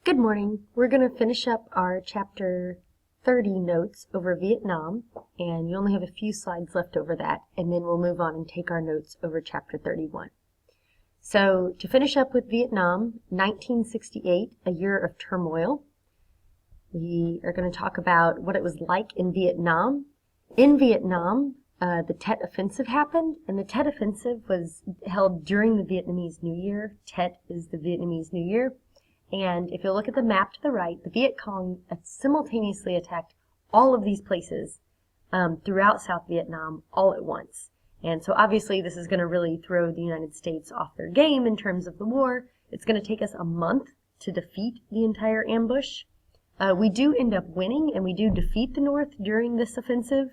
Good morning. We're going to finish up our chapter 30 notes over Vietnam, and you only have a few slides left over that, and then we'll move on and take our notes over chapter 31. So to finish up with Vietnam, 1968, a year of turmoil. We are going to talk about what it was like in Vietnam. In Vietnam, the Tet Offensive happened, and the Tet Offensive was held during the Vietnamese New Year. Tet is the Vietnamese New Year. And if you look at the map to the right, the Viet Cong simultaneously attacked all of these places throughout South Vietnam all at once. And so obviously this is going to really throw the United States off their game in terms of the war. It's going to take us a month to defeat the entire ambush. We do end up winning, and we do defeat the North during this offensive,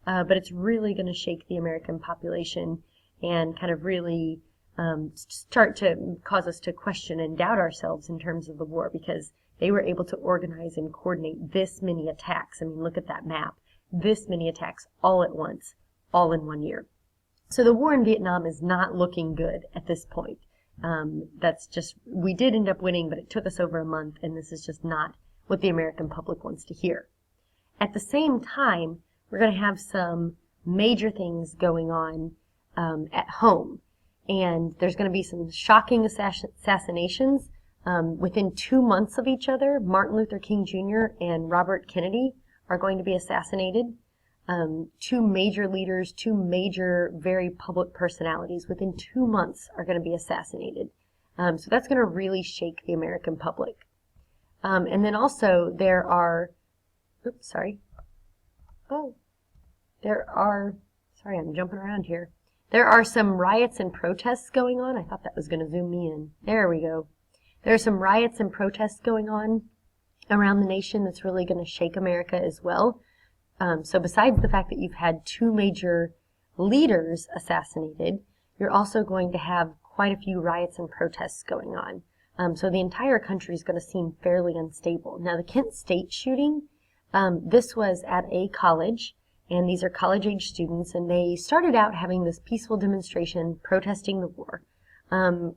but it's really going to shake the American population and kind of really start to cause us to question and doubt ourselves in terms of the war, because they were able to organize and coordinate this many attacks. I mean, look at that map. This many attacks all at once, all in 1 year. So the war in Vietnam is not looking good at this point. We did end up winning, but it took us over a month, and this is just not what the American public wants to hear. At the same time, we're going to have some major things going on at home. And there's going to be some shocking assassinations. Within 2 months of each other, Martin Luther King Jr. and Robert Kennedy are going to be assassinated. Two major leaders, two major, very public personalities within 2 months are going to be assassinated. So that's going to really shake the American public. And then also there are, sorry, I'm jumping around here. There are some riots and protests going on. I thought that was going to zoom me in. There we go. There are some riots and protests going on around the nation that's really going to shake America as well. So besides the fact that you've had two major leaders assassinated, you're also going to have quite a few riots and protests going on. So the entire country is going to seem fairly unstable. Now, the Kent State shooting, this was at a college. And these are college-age students, and they started out having this peaceful demonstration protesting the war. And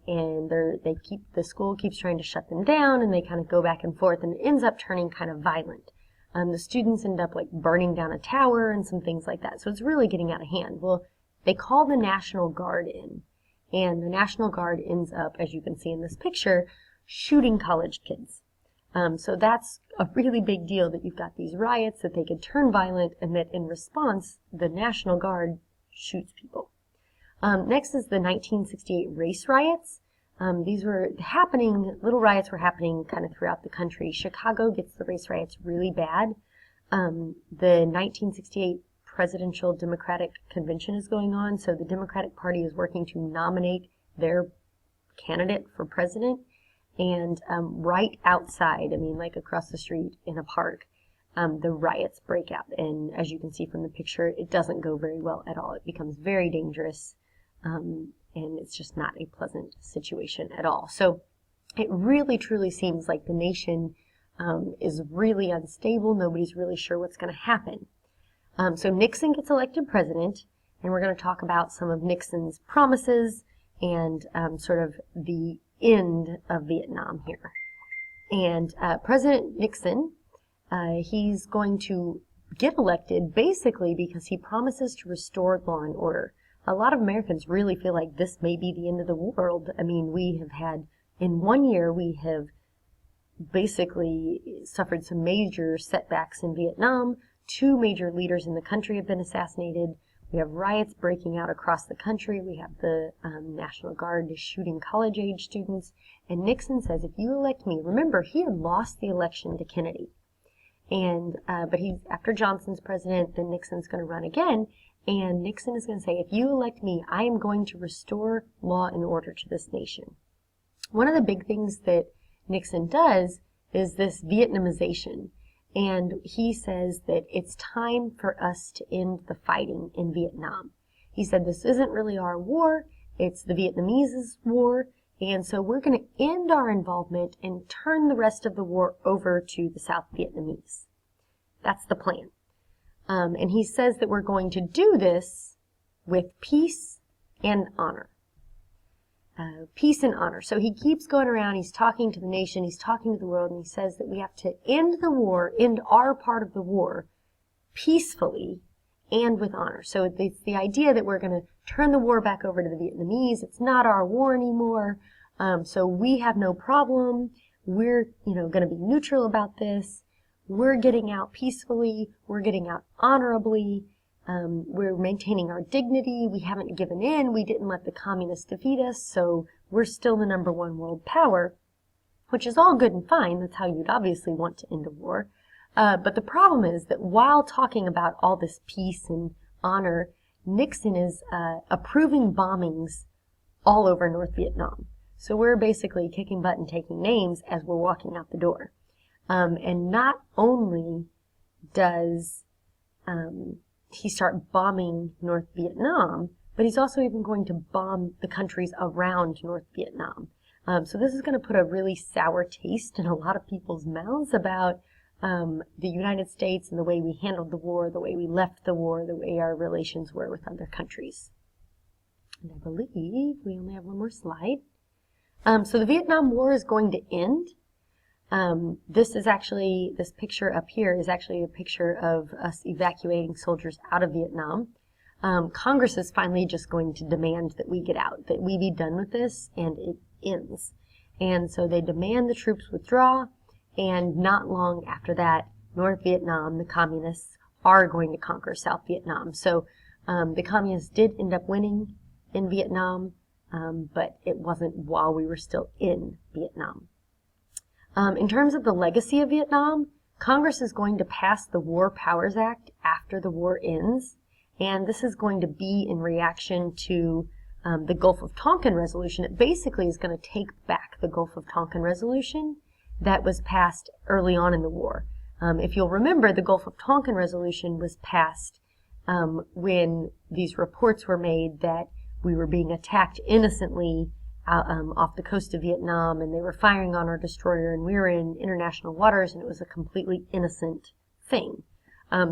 the school keeps trying to shut them down, and they kind of go back and forth, and it ends up turning kind of violent. The students end up like burning down a tower and some things like that. So it's really getting out of hand. Well, they call the National Guard in, and the National Guard ends up, as you can see in this picture, shooting college kids. So that's a really big deal that you've got these riots, that they could turn violent, and that in response, the National Guard shoots people. Next is the 1968 race riots. These were happening, little riots were happening kind of throughout the country. Chicago gets the race riots really bad. The 1968 presidential Democratic convention is going on, so the Democratic Party is working to nominate their candidate for president. And right outside, like across the street in a park, the riots break out. And as you can see from the picture, it doesn't go very well at all. It becomes very dangerous, and it's just not a pleasant situation at all. So it really, truly seems like the nation is really unstable. Nobody's really sure what's going to happen. So Nixon gets elected president, and we're going to talk about some of Nixon's promises and sort of the end of Vietnam here. And President Nixon, he's going to get elected basically because he promises to restore law and order. A lot of Americans really feel like this may be the end of the world. I mean, we have had, in 1 year, we have basically suffered some major setbacks in Vietnam. Two major leaders in the country have been assassinated. We have riots breaking out across the country. We have the National Guard shooting college-age students. And Nixon says, if you elect me, remember, he had lost the election to Kennedy. And but after Johnson's president, then Nixon's going to run again. And Nixon is going to say, if you elect me, I am going to restore law and order to this nation. One of the big things that Nixon does is this Vietnamization. And he says that it's time for us to end the fighting in Vietnam. He said this isn't really our war, it's the Vietnamese war, and so we're going to end our involvement and turn the rest of the war over to the South Vietnamese. That's the plan. And he says that we're going to do this with peace and honor. peace and honor. So he keeps going around, he's talking to the nation, he's talking to the world, and he says that we have to end the war, end our part of the war, peacefully and with honor. So it's the idea that we're going to turn the war back over to the Vietnamese. It's not our war anymore. So we have no problem. We're, going to be neutral about this. We're getting out peacefully. We're getting out honorably. We're maintaining our dignity. We haven't given in. We didn't let the communists defeat us. So we're still the #1 world power, which is all good and fine. That's how you'd obviously want to end a war. But the problem is that while talking about all this peace and honor, Nixon is approving bombings all over North Vietnam. So we're basically kicking butt and taking names as we're walking out the door. And not only does he start bombing North Vietnam, but he's also even going to bomb the countries around North Vietnam. So this is going to put a really sour taste in a lot of people's mouths about the United States and the way we handled the war, the way we left the war, the way our relations were with other countries. And I believe we only have one more slide. So the Vietnam War is going to end. This picture up here is actually a picture of us evacuating soldiers out of Vietnam. Congress is finally just going to demand that we get out, that we be done with this, and it ends. And so they demand the troops withdraw, and not long after that, North Vietnam, the communists, are going to conquer South Vietnam. So the communists did end up winning in Vietnam, but it wasn't while we were still in Vietnam. In terms of the legacy of Vietnam, Congress is going to pass the War Powers Act after the war ends, and this is going to be in reaction to the Gulf of Tonkin resolution. It basically is going to take back the Gulf of Tonkin resolution that was passed early on in the war. If you'll remember, the Gulf of Tonkin resolution was passed when these reports were made that we were being attacked innocently off the coast of Vietnam, and they were firing on our destroyer, and we were in international waters, and it was a completely innocent thing.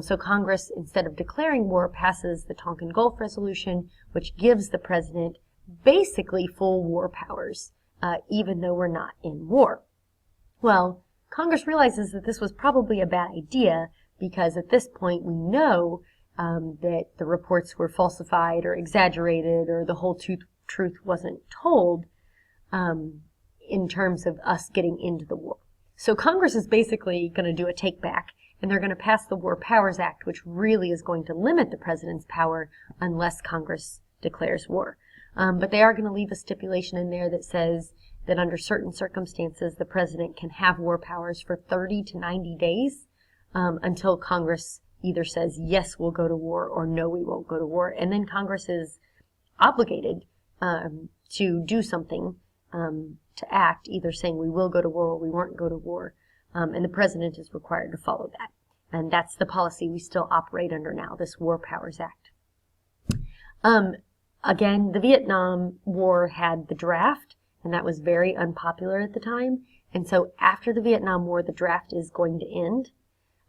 So Congress, instead of declaring war, passes the Tonkin Gulf Resolution, which gives the president basically full war powers, even though we're not in war. Well, Congress realizes that this was probably a bad idea, because at this point we know that the reports were falsified or exaggerated, or the whole truth wasn't told in terms of us getting into the war. So Congress is basically going to do a take back, and they're going to pass the War Powers Act, which really is going to limit the president's power unless Congress declares war. But they are going to leave a stipulation in there that says that under certain circumstances the president can have war powers for 30 to 90 days until Congress either says, yes, we'll go to war, or no, we won't go to war. And then Congress is obligated to do something, to act, either saying we will go to war or we won't go to war. And the president is required to follow that. And that's the policy we still operate under now, this War Powers Act. Again, the Vietnam War had the draft, and that was very unpopular at the time. And so after the Vietnam War, the draft is going to end.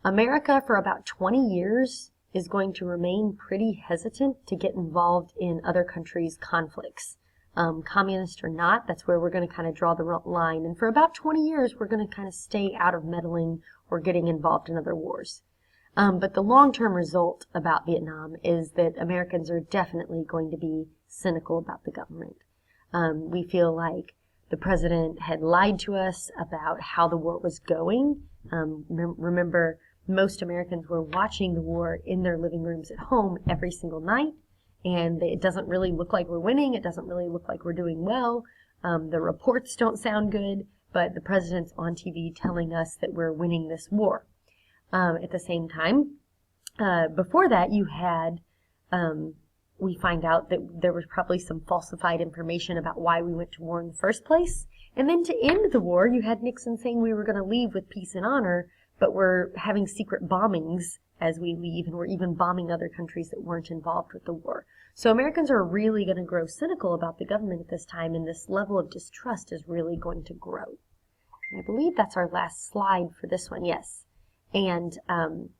America, for about 20 years, is going to remain pretty hesitant to get involved in other countries' conflicts. Communist or not, that's where we're going to kind of draw the line. And for about 20 years, we're going to kind of stay out of meddling or getting involved in other wars. But the long-term result about Vietnam is that Americans are definitely going to be cynical about the government. We feel like the president had lied to us about how the war was going. Remember, most Americans were watching the war in their living rooms at home every single night, and it doesn't really look like we're winning. It doesn't really look like we're doing well. The reports don't sound good, but the president's on TV telling us that we're winning this war. At the same time, before that, you had, we find out that there was probably some falsified information about why we went to war in the first place. And then to end the war, you had Nixon saying we were going to leave with peace and honor, but we're having secret bombings as we leave, and we're even bombing other countries that weren't involved with the war. So Americans are really going to grow cynical about the government at this time, and this level of distrust is really going to grow. And I believe that's our last slide for this one, yes. And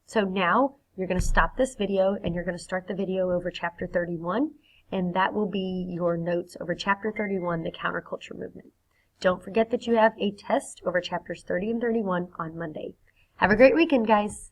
so now you're going to stop this video, and you're going to start the video over chapter 31, and that will be your notes over Chapter 31, the Counterculture Movement. Don't forget that you have a test over Chapters 30 and 31 on Monday. Have a great weekend, guys.